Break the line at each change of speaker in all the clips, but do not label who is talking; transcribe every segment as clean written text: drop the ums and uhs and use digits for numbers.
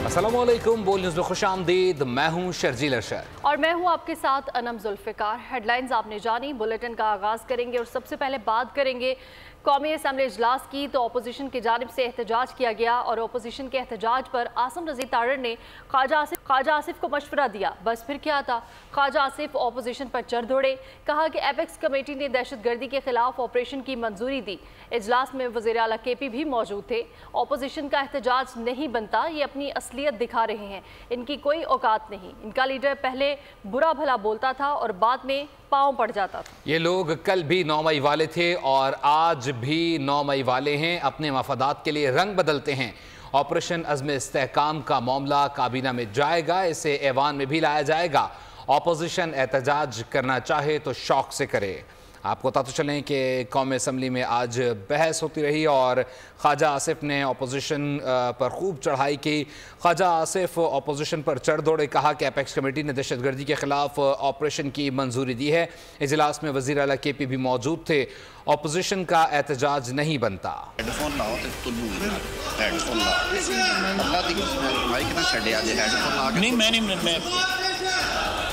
अस्सलामुअलैकुम, बोल न्यूज़ में खुशामदीद। मैं हूं शर्जील अरशद
और मैं हूं आपके साथ अनम जुल्फ़िकार। हेडलाइंस आपने जानी, बुलेटिन का आगाज़ करेंगे और सबसे पहले बात करेंगे कौमी असम्बली इजलास की। तो अपोजिशन की जानिब से एहतजाज किया गया और अपोजिशन के एहतजाज पर आसिम रज़ी तारड़ ने ख्वाजा आसिफ को मशवरा दिया। बस फिर क्या था, ख्वाजा आसिफ अपोजिशन पर चढ़ दौड़े। कहा कि एपेक्स कमेटी ने दहशत गर्दी के खिलाफ ऑपरेशन की मंजूरी दी। इजलास में वज़ीर आला KP भी मौजूद थे। अपोजिशन का एहतजाज नहीं बनता, ये अपनी असलियत दिखा रहे हैं, इनकी कोई औकात नहीं। इनका लीडर पहले बुरा भला बोलता था और बाद में पाँव पड़ जाता था।
ये लोग कल भी 9 मई वाले थे और आज भी 9 मई वाले हैं। अपने मफादात के लिए रंग बदलते हैं। ऑपरेशन अज़्म इस्तेहकाम का मामला काबीना में जाएगा, इसे ऐवान में भी लाया जाएगा। अपोजिशन एहतजाज करना चाहे तो शौक से करे। आपको बताते चलें कि कौमी असम्बली में आज बहस होती रही और ख्वाजा आसिफ ने अपोजिशन पर खूब चढ़ाई की। ख्वाजा आसिफ अपोजिशन पर चढ़ दौड़े। कहा कि एपेक्स कमेटी ने दहशत गर्दी के खिलाफ ऑपरेशन की मंजूरी दी है। इजलास में वज़ीर आला KP भी मौजूद थे। अपोजिशन का एहतजाज नहीं बनता।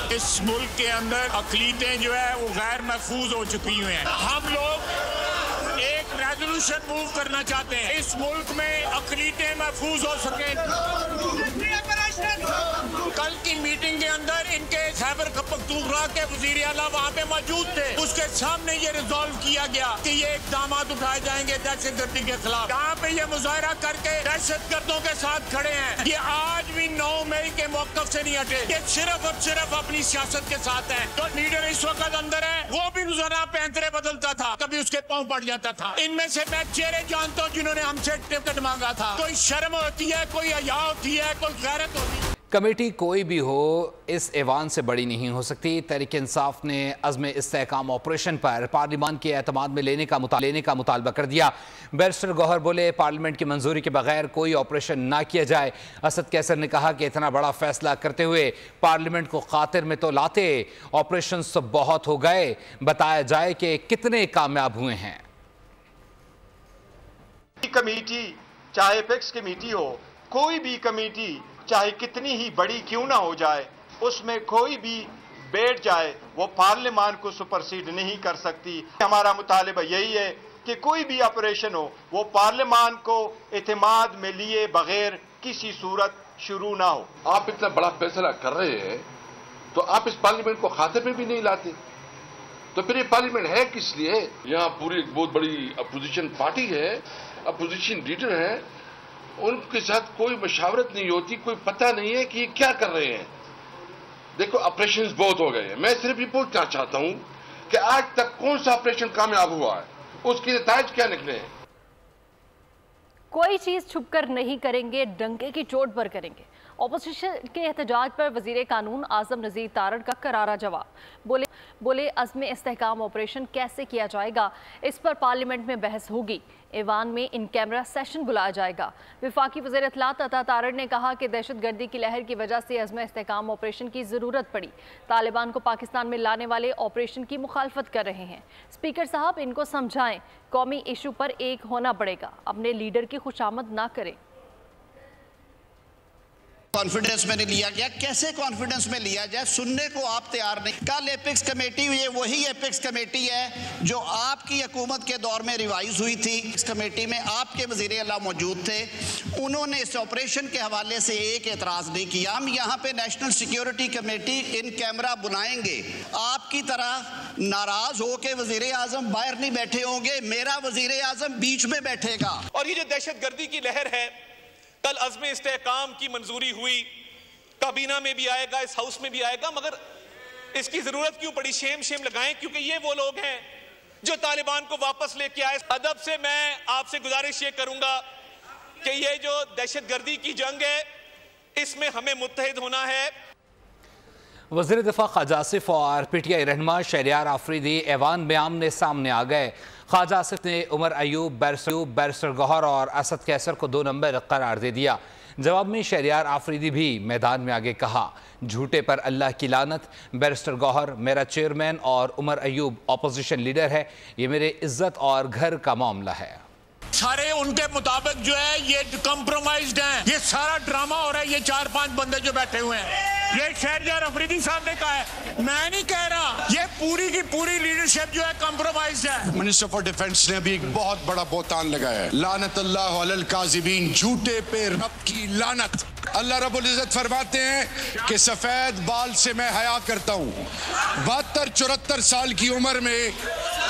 इस मुल्क के अंदर अक़लीदें जो है वो गैर महफूज हो चुकी हुई हैं। हम लोग एक रेजोल्यूशन मूव करना चाहते हैं, इस मुल्क में अक़लीदें महफूज हो सकें। कल की मीटिंग के अंदर इनके खैबर पख्तूनख्वा के वज़ीर आला वहाँ पे मौजूद थे। उसके सामने ये रिजॉल्व किया गया कि ये इक़दामात उठाए जाएंगे दहशत गर्दी के खिलाफ। यहाँ पे ये मुजाहरा करके दहशत गर्दों के साथ खड़े हैं। ये आज भी 9 मई के मौक़िफ़ से नहीं हटे। ये सिर्फ और सिर्फ अपनी सियासत के साथ है। तो लीडर इस वक्त अंदर है, वो भी रोजाना पैंतरे बदलता था, कभी उसके पाँव पड़ जाता था। इनमें से मैं चेहरे जानता हूँ जिन्होंने हमसे टिकट मांगा था। कोई शर्म होती है, कोई हया होती है, कोई गैरत होती है।
कमेटी कोई भी हो, इस ऐवान से बड़ी नहीं हो सकती। तहरीक इंसाफ ने अज़्म इस्तेहकाम ऑपरेशन पर पार्लिमान के एतमाद में लेने का मुतालबा कर दिया। बैरिस्टर गौहर बोले, पार्लियामेंट की मंजूरी के बगैर कोई ऑपरेशन ना किया जाए। असद कैसर ने कहा कि इतना बड़ा फैसला करते हुए पार्लियामेंट को खातिर में तो लाते, ऑपरेशन तो बहुत हो गए, बताया जाए कि कितने कामयाब हुए हैं।
कमेटी चाहे एपेक्स कमेटी हो, कोई भी कमेटी चाहे कितनी ही बड़ी क्यों ना हो जाए, उसमें कोई भी बैठ जाए वो पार्लियामान को सुपरसीड नहीं कर सकती। हमारा मुतालिबा यही है कि कोई भी ऑपरेशन हो वो पार्लियामान को एतमाद में लिए बगैर किसी सूरत शुरू ना हो।
आप इतना बड़ा फैसला कर रहे हैं तो आप इस पार्लियामेंट को खाते में भी नहीं लाते, तो फिर ये पार्लियामेंट है किस लिए? यहाँ पूरी एक बहुत बड़ी अपोजिशन पार्टी है, अपोजिशन लीडर है, उनके साथ कोई मशावरत नहीं होती, कोई पता नहीं है कि ये क्या कर रहे हैं। देखो, ऑपरेशंस बहुत हो गए हैं। मैं सिर्फ ये पूछना चाहता हूं कि आज तक कौन सा ऑपरेशन कामयाब हुआ है, उसके नतीजे क्या निकले हैं?
कोई चीज छुपकर नहीं करेंगे, डंके की चोट पर करेंगे। अपोजिशन के एहतजाज पर वज़ीर कानून आज़म रज़ी तारड़ का करारा जवाब। बोले अज़्म इस्तेहकाम ऑपरेशन कैसे किया जाएगा, इस पर पार्लियामेंट में बहस होगी। ऐवान में इन कैमरा सेशन बुलाया जाएगा। वफाकी वज़ीर इत्तलात अता तारड़ ने कहा कि दहशत गर्दी की लहर की वजह से अज़्म इस्तेहकाम ऑपरेशन की ज़रूरत पड़ी। तालिबान को पाकिस्तान में लाने वाले ऑपरेशन की मुखालफत कर रहे हैं। स्पीकर साहब, इनको समझाएं, कौमी इशू पर एक होना पड़ेगा, अपने लीडर की खुशामद ना करें।
कॉन्फिडेंस में नहीं लिया गया, कैसे कॉन्फिडेंस में लिया जाए, सुनने को आप तैयार नहीं। कल एपेक्स कमेटी, ये वही एपेक्स कमेटी है जो आपकी हुकूमत के दौर में रिवाइज हुई थी। इस कमेटी में आपके वज़ीर आला मौजूद थे, उन्होंने इस ऑपरेशन के हवाले से एक एतराज़ नहीं किया। हम यहाँ पे national security committee in camera बुलाएंगे, आपकी तरह नाराज हो के वज़ीर आज़म बाहर नहीं बैठे होंगे, मेरा वज़ीर आज़म बीच में बैठेगा।
और ये जो दहशत गर्दी की लहर है, कल अज़्म इस्तेहकाम की मंजूरी हुई, काबीना में भी आएगा, इस हाउस में भी आएगा, मगर इसकी जरूरत क्यों पड़ी? शेम लगाएं, क्योंकि ये वो लोग हैं जो तालिबान को वापस लेके आए। अदब से मैं आपसे गुजारिश ये करूंगा कि ये जो दहशत गर्दी की जंग है, इसमें हमें मुत्तहिद होना है।
वज़ीर दिफा ख्वाजा आसिफ और PTI रहनुमा शहरियार आफरीदी ऐवान में आमने सामने आ गए। ख्वाजा आसिफ ने उमर अयूब, बैरिस्टर गौहर और असद कैसर को 2 नंबर करार दे दिया। जवाब में शहरियार आफरीदी भी मैदान में आगे कहा, झूठे पर अल्लाह की लानत। बैरिस्टर गौहर मेरा चेयरमैन और उमर अयूब अपोजिशन लीडर है, ये मेरे इज्जत और घर का मामला है।
सारे उनके मुताबिक जो है ये कॉम्प्रोमाइज्ड हैं, ये सारा ड्रामा हो रहा है, ये 4-5 बंदे जो बैठे हुए हैं, ये शहरयार अफरीदी साहब ने कहा है, मैं नहीं कह रहा। ये पूरी की पूरी लीडरशिप जो है कॉम्प्रोमाइज है।
मिनिस्टर फॉर डिफेंस ने अभी एक बहुत बड़ा बहतान लगाया है, लानतुल्लाह अलल काज़िबीन, झूठे पे रब की लानत। अल्लाह रब्बुल इज़्ज़त फरमाते हैं कि सफेद बाल से मैं हया करता हूँ। 72-74 साल की उम्र में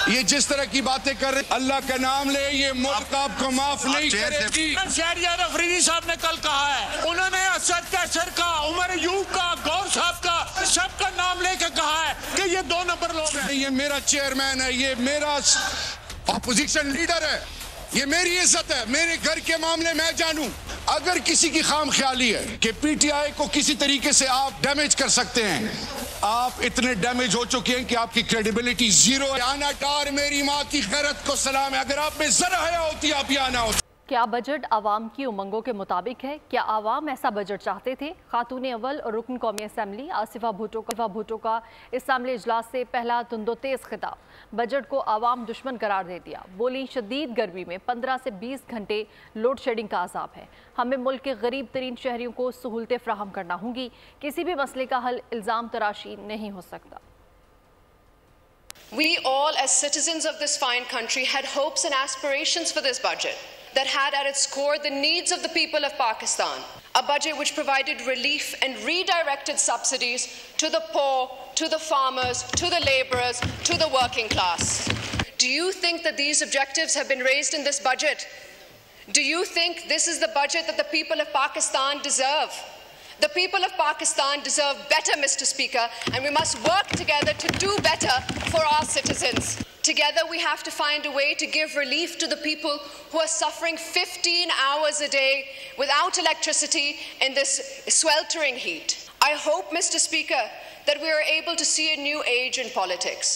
ये जिस तरह की बातें कर रहे, अल्लाह का नाम ले, ये मुल्क आपको माफ नहीं करेगी।
शहरयार अफरीदी साहब ने कल कहा है, उन्होंने असद कैसर का, उमर अयूब का, गौर साहब का, सबका नाम लेके कहा है कि ये 2 नंबर लोग हैं।
ये मेरा चेयरमैन है, ये मेरा ऑपोजिशन लीडर है, ये मेरी इज्जत है, मेरे घर के मामले मैं जानूं। अगर किसी की खाम ख्याली है कि पीटीआई को किसी तरीके से आप डैमेज कर सकते हैं, आप इतने डैमेज हो चुके हैं कि आपकी क्रेडिबिलिटी जीरो है। आना टार मेरी माँ की खैरत को सलाम है, अगर आप में जरा हया होती आप यहाँ ना होती।
क्या बजट आवाम की उमंगों के मुताबिक है? क्या आवाम ऐसा बजट चाहते थे? खातून अव्वल और रुकन कौमी असम्बली आसिफा भुट्टो का इस्लामी इजलास से पहला तुंदो-तेज खिताब, बजट को आवाम दुश्मन करार दे दिया। बोली, शदीद गर्मी में 15 से 20 घंटे लोड शेडिंग का अजाब है, हमें मुल्क के गरीब तरीन शहरियों को सहूलतें फराहम करना होंगी, किसी भी मसले का हल इल्ज़ाम तराशी नहीं हो सकता।
We all as citizens of this fine country had hopes and aspirations for this budget that had at its core the needs of the people of Pakistan. A budget which provided relief and redirected subsidies to the poor, to the farmers, to the laborers, to the working class. Do you think that these objectives have been raised in this budget? Do you think this is the budget that the people of Pakistan deserve? The people of Pakistan deserve better, Mr. Speaker, and we must work together to do better for our citizens. Together we have to find a way to give relief to the people who are suffering 15 hours a day without electricity in this sweltering heat. I hope, Mr. Speaker, that we are able to see a new age in politics.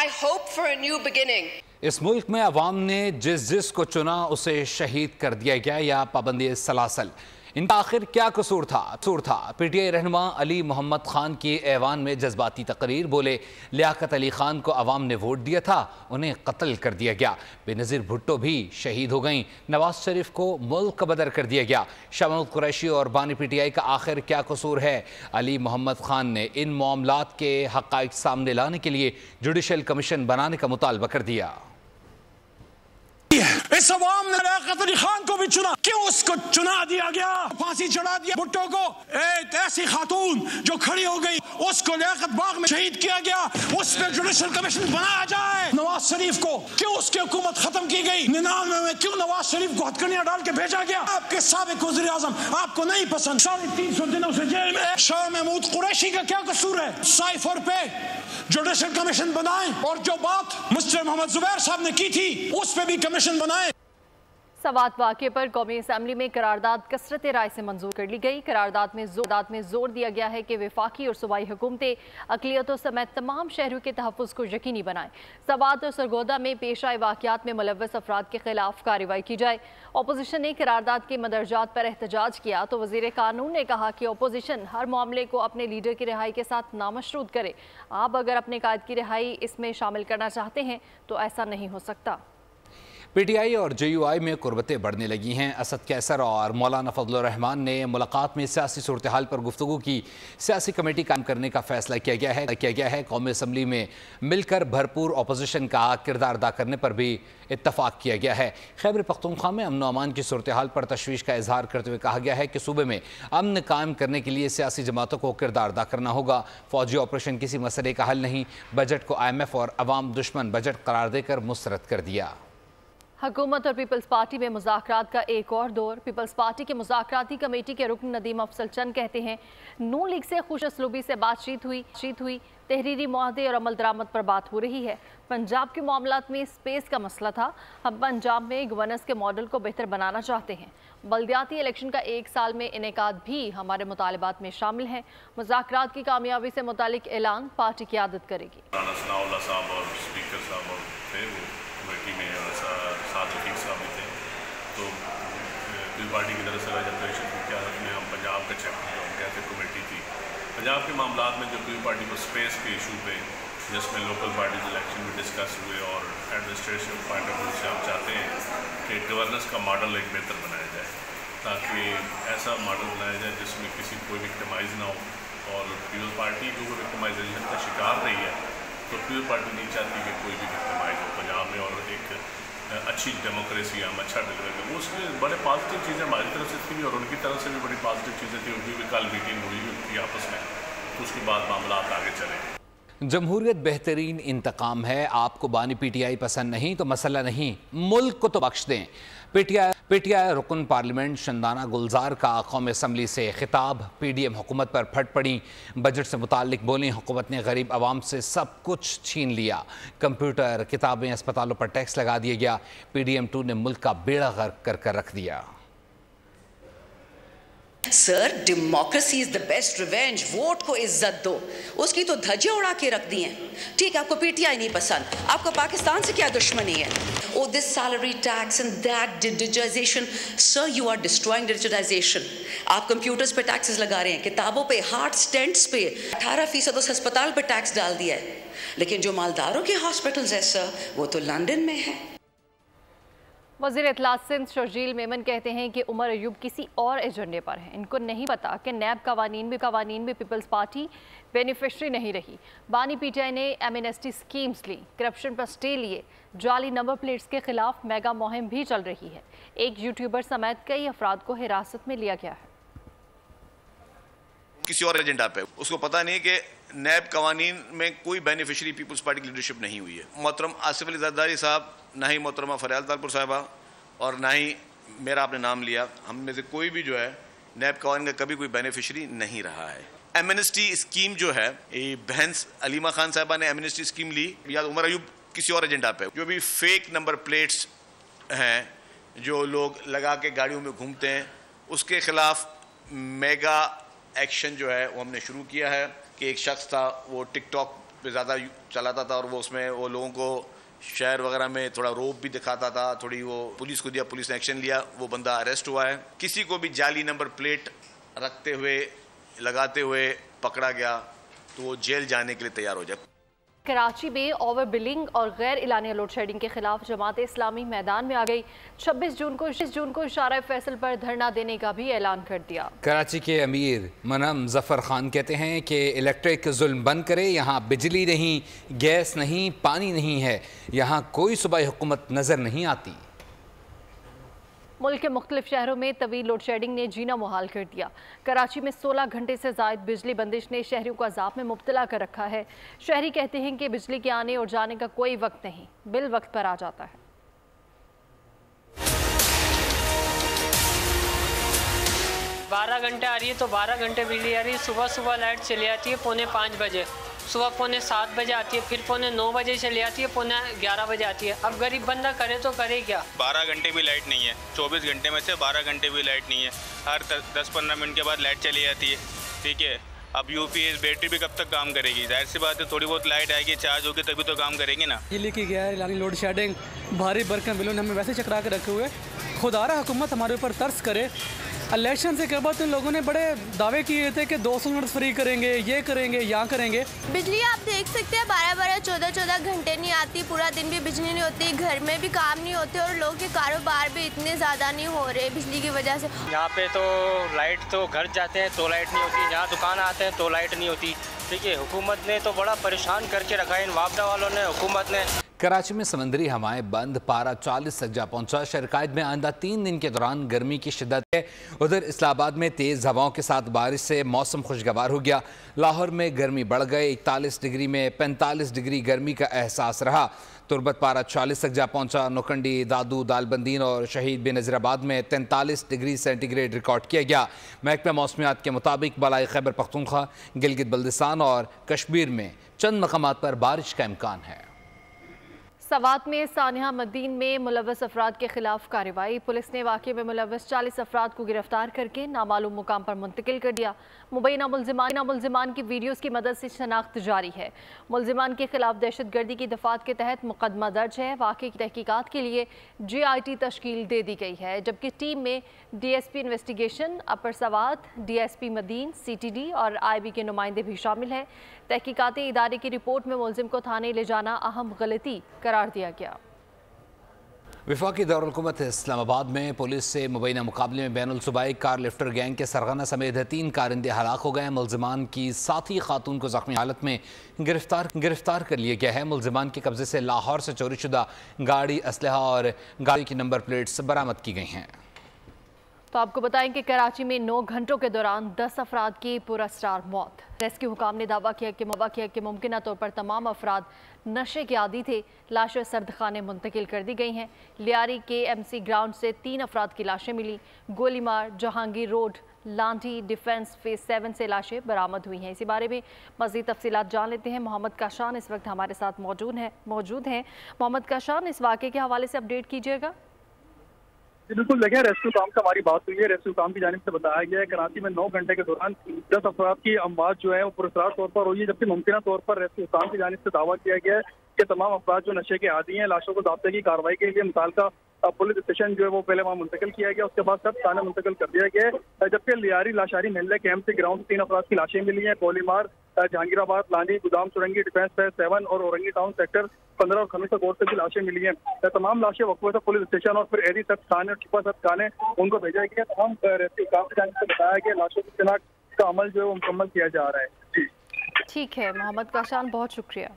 I hope for a new beginning.
इस मुल्क में अवाम ने जिस को चुना उसे शहीद कर दिया गया या पाबंदी सलासल। इनका आखिर क्या कसूर था? पीटीआई रहनुमा अली मोहम्मद खान की ऐवान में जज्बाती तकरीर, बोले लियाकत अली खान को अवाम ने वोट दिया था, उन्हें कत्ल कर दिया गया। बेनज़ीर भुट्टो भी शहीद हो गईं, नवाज शरीफ को मुल्क बदर कर दिया गया। शाह महमूद कुरैशी और बानी पीटीआई का आखिर क्या कसूर है? अली मोहम्मद खान ने इन मामलात के हक़ाइक़ सामने लाने के लिए जुडिशल कमीशन बनाने का मुतालबा कर दिया।
इस अवाम ने लियाकत अली खान को भी चुना, क्यों उसको चुना दिया गया? फांसी चढ़ा दिया भुट्टो को। एक ऐसी खातून जो खड़ी हो गई, उसको लियाकत बाग में शहीद किया गया, उस पर जुडिशल कमीशन बनाया जाए। नवाज शरीफ को क्यों उसकी हुकूमत खत्म की गई? 99 में क्यों नवाज शरीफ को हथकड़ियां डाल के भेजा गया? आपके साबिक वज़ीर आज़म आपको नहीं पसंद, 350 दिनों से जेल में। शाह महमूद कुरैशी का क्या कसूर है? साइफर पे जुडिशल कमीशन बनाएं, और जो बात मिस्टर मोहम्मद जुबैर साहब ने की थी उस पे भी कमीशन बनाएं।
सवात वाक़े पर कौमी असम्बली में करारदाद कसरत राय से मंजूर कर ली गई। करारदाद में जोर दिया गया है कि वफाकी और सूबाई हुकूमतें अक़लियतों समेत तमाम शहरों के तहफ़्फ़ुज़ को यकीनी बनाएं। सवात और सरगोदा में पेश आए वाक़यात में मुलव्वस अफराद के खिलाफ कार्रवाई की जाए। अपोजिशन ने करारदाद के मदरजात पर एहतजाज किया तो वज़ीर कानून ने कहा कि अपोजिशन हर मामले को अपने लीडर की रिहाई के साथ नामशरूत करे। आप अगर अपने कायद की रिहाई इसमें शामिल करना चाहते हैं तो ऐसा नहीं हो सकता।
पीटीआई और जेयूआई में कुर्बतें बढ़ने लगी हैं। असद कैसर और मौलाना फजलुर रहमान ने मुलाकात में सियासी सूरत हाल पर गुफ्तगू की। सियासी कमेटी कायम करने का फैसला किया गया है। कौमी असम्बली में मिलकर भरपूर अपोजिशन का किरदार अदा करने पर भी इत्तफाक किया गया है। खैबर पख्तूनख्वा में अमन अमान की सूरत हाल पर तशवीश का इजहार करते हुए कहा गया है कि सूबे में अमन कायम करने के लिए सियासी जमातों को किरदार अदा करना होगा। फौजी ऑपरेशन किसी मसले का हल नहीं। बजट को IMF और अवाम दुश्मन बजट करार देकर मुस्तरद कर दिया।
हुकूमत और पीपल्स पार्टी में मुज़ाकरात का एक और दौर। पीपल्स पार्टी के मुज़ाकराती कमेटी के रुकन नदीम अफसल चंद कहते हैं, नून लीग से खुश असलूबी से बातचीत हुई, तहरीरी मुआहदे और अमल दरामद पर बात हो रही है। पंजाब के मामलात में स्पेस का मसला था, हम पंजाब में गवर्नेंस के मॉडल को बेहतर बनाना चाहते हैं। बल्दियाती इलेक्शन का 1 साल में इनेकाद भी हमारे मुतालबात में शामिल है। मुज़ाकरात की कामयाबी से मुतालिक ऐलान पार्टी क़यादत करेगी।
तो पार्टी की तरफ से रिजर्वेशन की क्यादत में हम पंजाब का चैप्टर जो कहते कमेटी थी, पंजाब के मामलात में जो पार्टी को स्पेस के इशू पे जिसमें लोकल पार्टीज इलेक्शन में डिस्कस हुए और एडमिनिस्ट्रेशन पॉइंट ऑफ व्यू से हम चाहते हैं कि गवर्नेंस का मॉडल एक बेहतर बनाया जाए। ताकि ऐसा मॉडल बनाया जाए जिसमें किसी कोई विक्टिमाइज ना हो। और पीपल्स पार्टी जो विक्टिमाइजेशन का शिकार रही है, तो पीपल्स पार्टी नहीं चाहती कि कोई भी विक्टिमाइज हो पंजाब में, और एक अच्छी डेमोक्रेसी हम अच्छा डिलीवर करें। वो उसमें बड़े पॉजिटिव चीज़ें हमारी तरफ से थी भी और उनकी तरफ से भी बड़ी पॉजिटिव चीज़ें थी। उनकी भी कल मीटिंग हुई थी आपस में, तो उसके बाद मामला आगे चले।
जमहूरियत बेहतरीन इंतकाम है। आपको बानी पीटीआई पसंद नहीं तो मसला नहीं, मुल्क को तो बख्श दें। पीटीआई रुकन पार्लियामेंट शंदाना गुलजार का कौमी असम्बली से खिताब। पीडीएम हुकूमत पर फट पड़ी, बजट से मुताल्लिक बोली हुकूमत ने गरीब आवाम से सब कुछ छीन लिया। कंप्यूटर, किताबें, अस्पतालों पर टैक्स लगा दिया गया। पीडीएम 2 ने मुल्क का बेड़ा गर्क कर रख दिया।
Sir, democracy is the best revenge. Vote को इज्जत दो, उसकी तो धज्जियां उड़ा के रख दी हैं। ठीक है, आपको पीटीआई नहीं पसंद, आपको पाकिस्तान से क्या दुश्मनी है? Oh this salary tax and that digitization. Sir, you are destroying digitization. आप कंप्यूटर्स पे टैक्सेस लगा रहे हैं, किताबों पे, हार्ट स्टेंट्स पे 18% उस अस्पताल पे टैक्स डाल दिया है। लेकिन जो मालदारों के हॉस्पिटल्स है सर, वो तो लंदन में है।
वज़ीर इत्तलात सिंध शर्जील मेमन कहते हैं कि उमर अयूब किसी और एजेंडे पर हैं। इनको नहीं पता कि नैब कवानीन में पीपल्स पार्टी बेनिफिशरी नहीं रही। बानी पीटीआई ने एमनेस्टी स्कीम्स ली, करप्शन पर स्टे लिए, जाली नंबर प्लेट्स के खिलाफ मेगा मुहिम भी चल रही है। एक यूट्यूबर समेत कई अफराद को हिरासत में लिया गया है।
किसी और एजेंडा पे उसको पता नहीं कि नैब कवानीन में कोई बेनिफिशरी पीपल्स पार्टी की लीडरशिप नहीं हुई है। मोहतरम आसिफ अली जरदारी साहब, ना ही मोहतरमा फरियाद तालपुर साहिबा और ना ही मेरा आपने नाम लिया, हम में से कोई भी जो है नैब कवानीन का कभी कोई बेनिफिशरी नहीं रहा है। एमनेस्टी स्कीम जो है, बहन अलीमा खान साहिबा ने एमनेस्टी स्कीम ली, या उमर अयूब किसी और एजेंडा पे। जो भी फेक नंबर प्लेट्स हैं जो लोग लगा के गाड़ियों में घूमते हैं, उसके खिलाफ मेगा एक्शन जो है वो हमने शुरू किया है। कि एक शख्स था, वो टिकटॉक पे ज़्यादा चलाता था और वो उसमें वो लोगों को शहर वगैरह में थोड़ा रोब भी दिखाता था, थोड़ी वो पुलिस को दिया, पुलिस ने एक्शन लिया, वो बंदा अरेस्ट हुआ है। किसी को भी जाली नंबर प्लेट रखते हुए, लगाते हुए पकड़ा गया तो वो जेल जाने के लिए तैयार हो जाए।
कराची में ओवर बिलिंग और गैर इलानिया लोड शेडिंग के खिलाफ जमात इस्लामी मैदान में आ गई। 26 जून को इशारा फैसल पर धरना देने का भी ऐलान कर दिया। कराची के अमीर मनम जफर खान कहते हैं कि इलेक्ट्रिक जुल्म बंद करे, यहाँ बिजली नहीं, गैस नहीं, पानी नहीं है, यहाँ कोई सूबाई हुकूमत नजर नहीं आती। मुल्क के मुख्तलिफ शहरों में तवील लोड शेडिंग ने जीना मुहाल कर दिया। कराची में 16 घंटे से ज़ायद बिजली बंदिश ने शहरियों को अजाब में मुब्तला कर रखा है। शहरी कहते हैं कि बिजली के आने और जाने का कोई वक्त नहीं, बिल वक्त पर आ जाता है।
12 घंटे आ रही है तो 12 घंटे बिजली आ रही है। सुबह लाइट चली आती है 4:45 बजे, सुबह 7:45 बजे आती है, फिर 9:45 बजे चली आती है, 11:30 बजे आती है। अब गरीब बंदा करे तो करे क्या?
12 घंटे भी लाइट नहीं है, 24 घंटे में से 12 घंटे भी लाइट नहीं है। हर 10-15 मिनट के बाद लाइट चली जाती है। ठीक है, अब यूपीएस बैटरी भी कब तक काम करेगी? जाहिर सी बात है, थोड़ी बहुत लाइट आएगी, चार्ज होगी तभी तो काम करेगी ना।
बिजली की गैर इलानी लोड शेडिंग, भारी बरकम बिलों ने हमें वैसे चकरा के रखे हुए। खुदारा हुकूमत हमारे ऊपर तरस करे। इलेक्शन से कब इन लोगों ने बड़े दावे किए थे कि 200 यूनिट फ्री करेंगे, ये करेंगे, यहाँ करेंगे।
बिजली आप देख सकते हैं 12-12, 14-14 घंटे नहीं आती, पूरा दिन भी बिजली नहीं होती, घर में भी काम नहीं होते और लोगों के कारोबार भी इतने ज़्यादा नहीं हो रहे बिजली की वजह से।
यहाँ पे तो लाइट तो घर जाते हैं तो लाइट नहीं होती, यहाँ दुकान आते हैं तो लाइट नहीं होती। ठीक है, हुकूमत ने तो बड़ा परेशान करके रखा है, इन वापदा वालों ने, हुकूमत ने।
कराची में समंदरी हवाएं बंद, पारा 40 तक जा पहुंचा। शरकायत में आइंदा 3 दिन के दौरान गर्मी की शिद्दत है। उधर इस्लामाबाद में तेज़ हवाओं के साथ बारिश से मौसम खुशगवार हो गया। लाहौर में गर्मी बढ़ गए, 41 डिग्री में 45 डिग्री गर्मी का एहसास रहा। तुरबत पारा 40 तक जा पहुंचा। नौकंडी, दादू, दालबंदीन और शहीद बेनज़ीराबाद में 43 डिग्री सेंटीग्रेड रिकॉर्ड किया गया। महकमा मौसमियात के मुताबिक बलाई खैबर पख्तूनख्वा, गिलगित बल्दिस्तान और कश्मीर में चंद मकामात पर बारिश का इम्कान है। सवात में सानिया मदीन में मुलव्वस अफराद के खिलाफ कार्रवाई। पुलिस ने वाक़े में मुलव्वस 40 अफराद को गिरफ्तार करके नामालूम मुकाम पर मुंतकिल कर दिया। मुबैना मुलजिमान की वीडियोज़ की मदद से शनाख्त जारी है। मुलजिमान के खिलाफ दहशत गर्दी की दफ़ात के तहत मुकदमा दर्ज है। वाक़े की तहकीकात के लिए GIT तश्कील दे दी गई है, जबकि टीम में DSP इन्वेस्टिगेशन, अपर सवात, DSP मदीन, CTD और IB के नुमाइंदे भी शामिल हैं। तहकीकाती इदारे की रिपोर्ट में मुलजिम को थाने ले जाना अहम गलती करार दिया गया। वफाकी दारुल-हुकूमत इस्लामाबाद में पुलिस से मुबैना मुकाबले में बैनुल सूबाई कार लिफ्टर गैंग के सरगना समेत 3 कारिंदे हलाक हो गए। मुल्जिमान की साथी खातून को जख्मी हालत में गिरफ्तार कर लिया गया है। मुल्जिमान के कब्जे से लाहौर से चोरी शुदा गाड़ी, असलहा और गाड़ी की नंबर प्लेट्स बरामद की गई हैं।
तो आपको बताएं कि कराची में 9 घंटों के दौरान 10 अफराद की पुरअसरार मौत। रेस्क्यू हुकाम ने दावा किया कि मुमकिन तौर पर तमाम अफराद नशे के आदी थे। लाशें सर्दखाने मुंतकिल कर दी गई हैं। लियारी के MC ग्राउंड से 3 अफराद की लाशें मिली। गोलीमार, जहांगीर रोड, लांठी डिफेंस फेज 7 से लाशें बरामद हुई हैं। इसी बारे में मज़ीद तफसीलात जान लेते हैं। मोहम्मद काशान इस वक्त हमारे साथ मौजूद हैं। मोहम्मद काशान, इस वाक़े के हवाले से अपडेट कीजिएगा।
बिल्कुल, देखें, रेस्क्यू काम से हमारी बात हुई है। रेस्क्यू काम की जानिब से बताया गया है कराची में 9 घंटे के दौरान 10 अफराद की अमवात जो है वो पुरअसरार तौर पर हुई है, जबकि मुमकिन तौर पर रेस्क्यू काम की जानिब से दावा किया गया है कि तमाम अफराद जो नशे के आदी हैं, लाशों को ज़ब्ते की कार्रवाई के लिए मुताल्लिका पुलिस स्टेशन जो है वो पहले वहाँ मुंतकिल किया गया, उसके बाद सब थाने मुंतकिल कर दिया गया है। जबकि लियारी लाशारी महल्ले के MC ग्राउंड से 3 अफराद की लाशें मिली हैं। गोलीमार, जहांगीराबाद, लांडी, गुदाम सुरंगी, डिफेंस फेज 7 और औरंगी टाउन सेक्टर 15 और खमीसा कोर्ट से भी लाशें मिली हैं। तमाम लाशें वक्फे से पुलिस स्टेशन और फिर एडी सख्त थाने और छिपा सख्त थाने उनको भेजा गया। तमाम रेस्क्यू काम की जानिब से बताया गया लाशों की शिनाख्त का अमल जो है वो मुकम्मल किया जा रहा है। जी
ठीक है मोहम्मद काशान, बहुत शुक्रिया।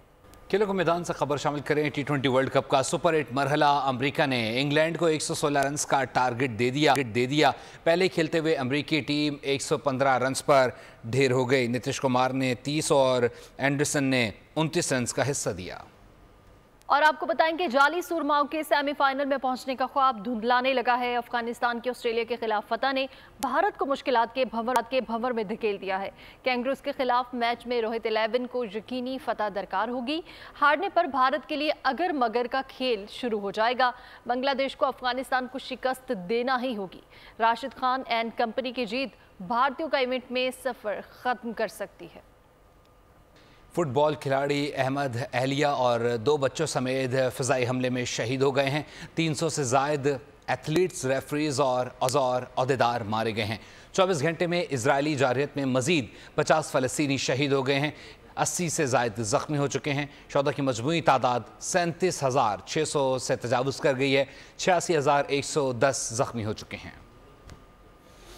खेलों को मैदान से खबर शामिल करें। T20 वर्ल्ड कप का सुपर 8 मरहला अमेरिका ने इंग्लैंड को 116 रन्स का टारगेट दे दिया। पहले खेलते हुए अमेरिकी टीम 115 रन्स पर ढेर हो गई। नीतीश कुमार ने 30 और एंडरसन ने 29 रन्स का हिस्सा दिया।
और आपको बताएं कि जाली सुरमाओं के सेमीफाइनल में पहुंचने का ख्वाब धुंधलाने लगा है। अफगानिस्तान के ऑस्ट्रेलिया के खिलाफ फतह ने भारत को मुश्किलात के भंवर में धकेल दिया है। कैंगरूज के खिलाफ मैच में रोहित 11 को यकीनी फतह दरकार होगी। हारने पर भारत के लिए अगर मगर का खेल शुरू हो जाएगा। बांग्लादेश को अफगानिस्तान को शिकस्त देना ही होगी। राशिद खान एंड कंपनी की जीत भारतीयों का इवेंट में सफर खत्म कर सकती है।
फुटबॉल खिलाड़ी अहमद अहलिया और 2 बच्चों समेत फ़िज़ाई हमले में शहीद हो गए हैं। 300 से ज़ायद एथलीट्स, रेफरीज और अहदेदार मारे गए हैं। 24 घंटे में इजरायली जारहियत में मज़ीद 50 फ़लस्तीनी शहीद हो गए हैं। 80 से ज़ायद ज़ख्मी हो चुके हैं। शोधा की मजमूई तादाद 37,600 से तजावुज़ कर गई है। 86,110 ज़ख्मी हो चुके हैं।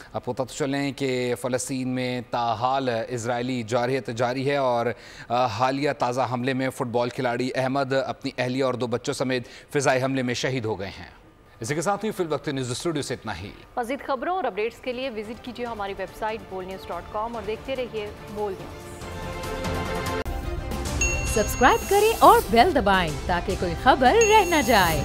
आपको पता तो चलें कि फ़लस्तीन में ताहाल इजरायली जारहियत जारी है और हालिया ताज़ा हमले में फ़ुटबॉल खिलाड़ी अहमद अपनी अहलिया और 2 बच्चों समेत फ़िज़ाई हमले में शहीद हो गए हैं। इसी के साथ ही फिल वक्त न्यूज़ स्टूडियो से इतना ही।
मज़ीद खबरों और अपडेट्स के लिए विजिट कीजिए हमारी वेबसाइट bolnews.com और देखते रहिए बोल न्यूज़।
सब्सक्राइब करें और बेल दबाएं ताकि कोई खबर रह न जाए।